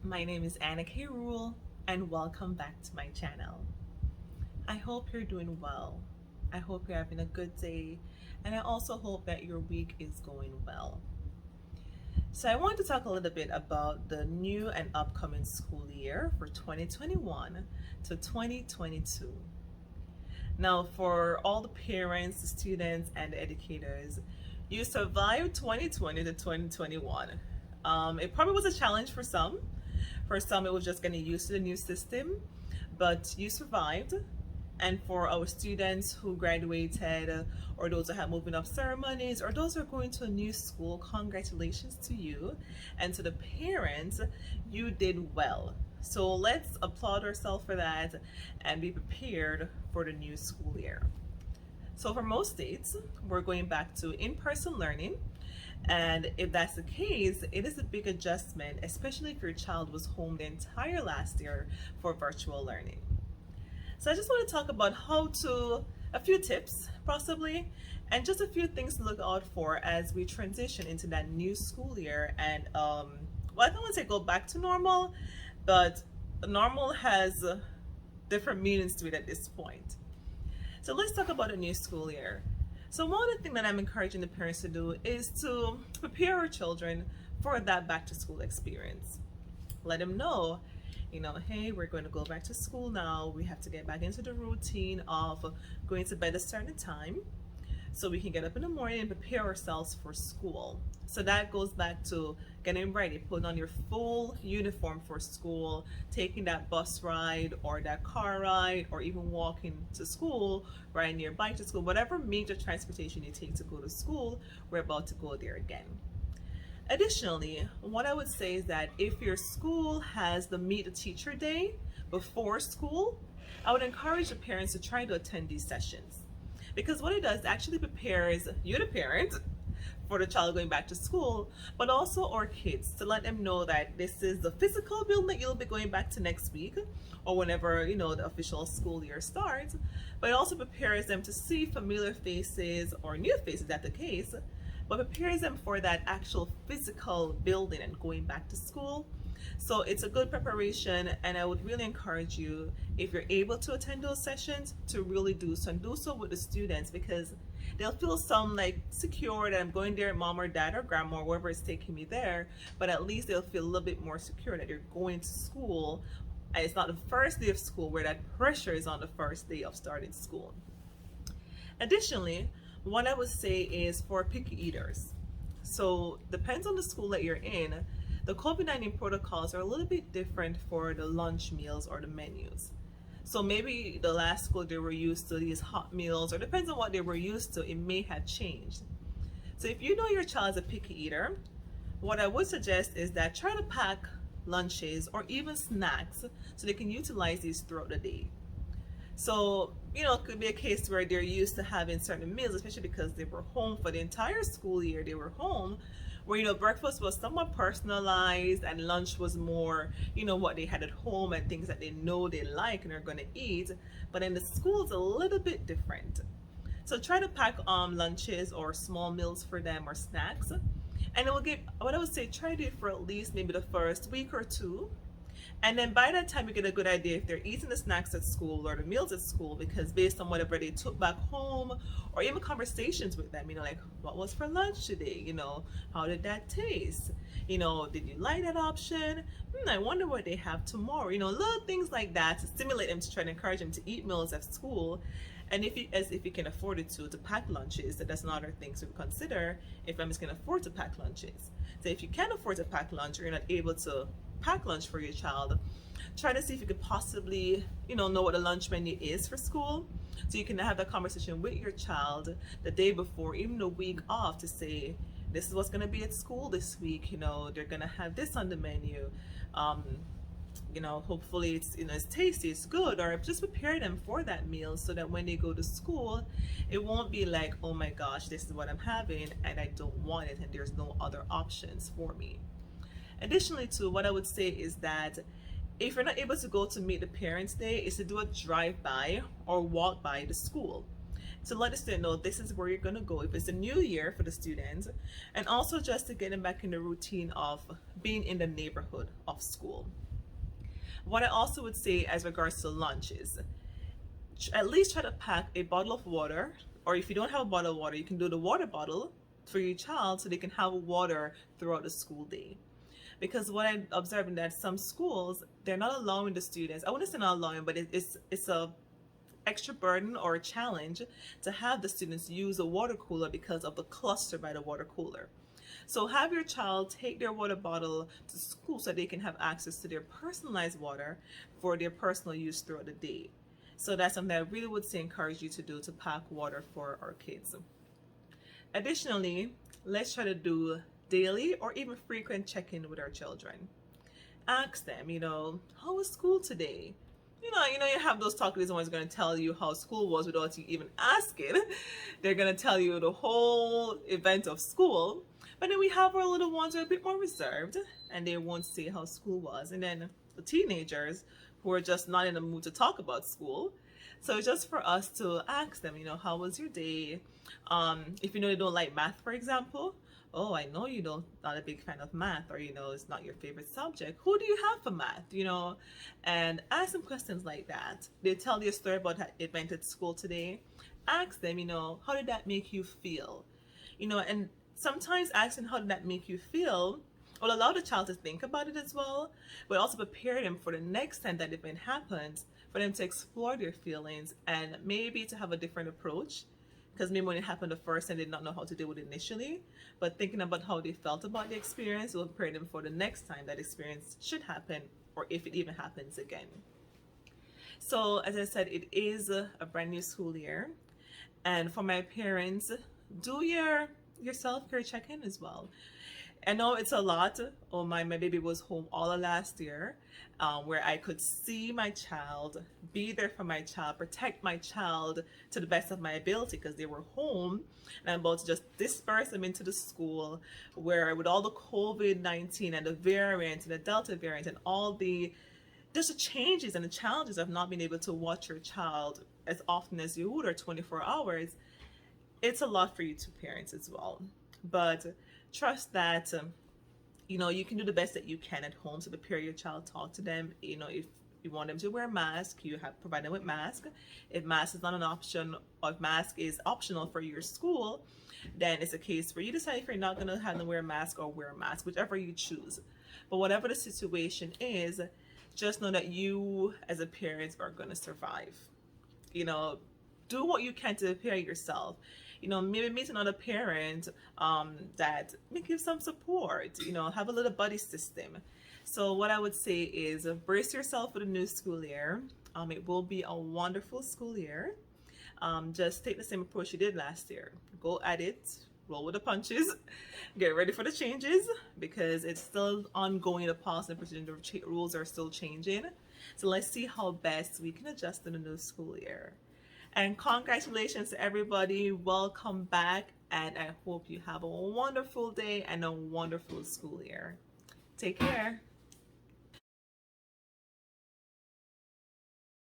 My name is Anna K. Rule, and welcome back to my channel. I hope you're doing well. I hope you're having a good day, and I also hope that your week is going well. So, I want to talk a little bit about the new and upcoming school year for 2021 to 2022. Now, for all the parents, the students, and the educators, you survived 2020 to 2021. It probably was a challenge for some. For some, it was just getting used to the new system, but you survived. And for our students who graduated, or those who have moving up ceremonies, or those who are going to a new school, congratulations to you. And to the parents, you did well. So let's applaud ourselves for that and be prepared for the new school year. So for most states, we're going back to in-person learning. And if that's the case, it is a big adjustment, especially if your child was home the entire last year for virtual learning. So I just want to talk about a few tips possibly, and just a few things to look out for as we transition into that new school year. And well, I don't want to say go back to normal, but normal has different meanings to it at this point. So let's talk about a new school year. So one of the things that I'm encouraging the parents to do is to prepare our children for that back to school experience. Let them know, hey, we're going to go back to school now. We have to get back into the routine of going to bed a certain time so we can get up in the morning and prepare ourselves for school. So that goes back to getting ready, putting on your full uniform for school, taking that bus ride or that car ride, or even walking to school, riding your bike to school, whatever means of transportation you take to go to school, we're about to go there again. Additionally, what I would say is that if your school has the Meet the Teacher Day before school, I would encourage the parents to try to attend these sessions. Because what it does actually prepares you, the parent, for the child going back to school, but also our kids, to let them know that this is the physical building that you'll be going back to next week or whenever the official school year starts. But it also prepares them to see familiar faces or new faces, that's the case, but prepares them for that actual physical building and going back to school. So it's a good preparation, and I would really encourage you, if you're able to attend those sessions, to really do so, and do so with the students, because they'll feel some like secure that I'm going there, mom or dad or grandma or whoever is taking me there, but at least they'll feel a little bit more secure that you're going to school. And it's not the first day of school where that pressure is on the first day of starting school. Additionally, what I would say is for picky eaters. So depends on the school that you're in. The COVID-19 protocols are a little bit different for the lunch meals or the menus. So maybe the last school they were used to these hot meals, or depends on what they were used to, it may have changed. So if you know your child is a picky eater, what I would suggest is that try to pack lunches or even snacks so they can utilize these throughout the day. So, it could be a case where they're used to having certain meals, especially because they were home for the entire school year. They were home where, breakfast was somewhat personalized and lunch was more, what they had at home and things that they know they like and are going to eat. But in the school, it's a little bit different. So try to pack lunches or small meals for them or snacks. And it will get, what I would say, try to do it for at least maybe the first week or two. And then by that time, you get a good idea if they're eating the snacks at school or the meals at school, because based on whatever they took back home, or even conversations with them, like, what was for lunch today? How did that taste? Did you like that option? I wonder what they have tomorrow. Little things like that to stimulate them, to try to encourage them to eat meals at school. And if you can afford it to pack lunches, that's another thing to consider if families can afford to pack lunches. So if you can't afford to pack lunch, or you're not able to pack lunch for your child, try to see if you could possibly know what the lunch menu is for school, so you can have that conversation with your child the day before, even the week off, to say, this is what's going to be at school this week. They're going to have this on the menu. Hopefully it's tasty, it's good, or just prepare them for that meal so that when they go to school, it won't be like, oh my gosh, this is what I'm having and I don't want it and there's no other options for me. Additionally, too, what I would say is that if you're not able to go to Meet the Parents Day, is to do a drive-by or walk by the school. to let the student know this is where you're going to go if it's a new year for the students, and also just to get them back in the routine of being in the neighborhood of school. What I also would say as regards to lunches, at least try to pack a bottle of water, or if you don't have a bottle of water, you can do the water bottle for your child so they can have water throughout the school day. Because what I'm observing that some schools, they're not allowing the students, I wouldn't say not allowing, but it's a extra burden or a challenge to have the students use a water cooler because of the cluster by the water cooler. So have your child take their water bottle to school so they can have access to their personalized water for their personal use throughout the day. So that's something I really would say encourage you to do, to pack water for our kids. Additionally, let's try to do daily or even frequent check-in with our children. Ask them, how was school today? You have those talkers who are going to tell you how school was without you even asking. They're going to tell you the whole event of school. But then we have our little ones who are a bit more reserved and they won't say how school was. And then the teenagers who are just not in the mood to talk about school. So it's just for us to ask them, how was your day? If they don't like math, for example, oh, I know you not a big fan of math, or it's not your favorite subject. Who do you have for math? And ask them questions like that. They tell you a story about how it went at school today. Ask them, how did that make you feel? And sometimes asking how did that make you feel will allow the child to think about it as well, but also prepare them for the next time that event happens, for them to explore their feelings and maybe to have a different approach. Because maybe when it happened the first time, they did not know how to deal with it initially. But thinking about how they felt about the experience will prepare them for the next time that experience should happen, or if it even happens again. So as I said, it is a brand new school year. And for my parents, do your self-care check-in as well. I know it's a lot. Oh my baby was home all of last year, where I could see my child, be there for my child, protect my child to the best of my ability because they were home, and I'm about to just disperse them into the school where with all the COVID-19 and the variant and the Delta variant and all the changes and the challenges of not being able to watch your child as often as you would, or 24 hours, it's a lot for you two parents as well. But trust that you can do the best that you can at home to prepare your child, talk to them. If you want them to wear a mask, you have to provide them with mask. If mask is not an option, or if mask is optional for your school, then it's a case where you decide if you're not going to have them wear a mask or wear a mask, whichever you choose. But whatever the situation is, just know that you as a parent are going to survive. Do what you can to prepare yourself. Maybe meet another parent that may give some support, have a little buddy system. So what I would say is brace yourself for the new school year. It will be a wonderful school year. Just take the same approach you did last year. Go at it, roll with the punches, get ready for the changes because it's still ongoing. The policy and procedure rules are still changing. So let's see how best we can adjust in the new school year. And congratulations to everybody. Welcome back. And I hope you have a wonderful day and a wonderful school year. Take care.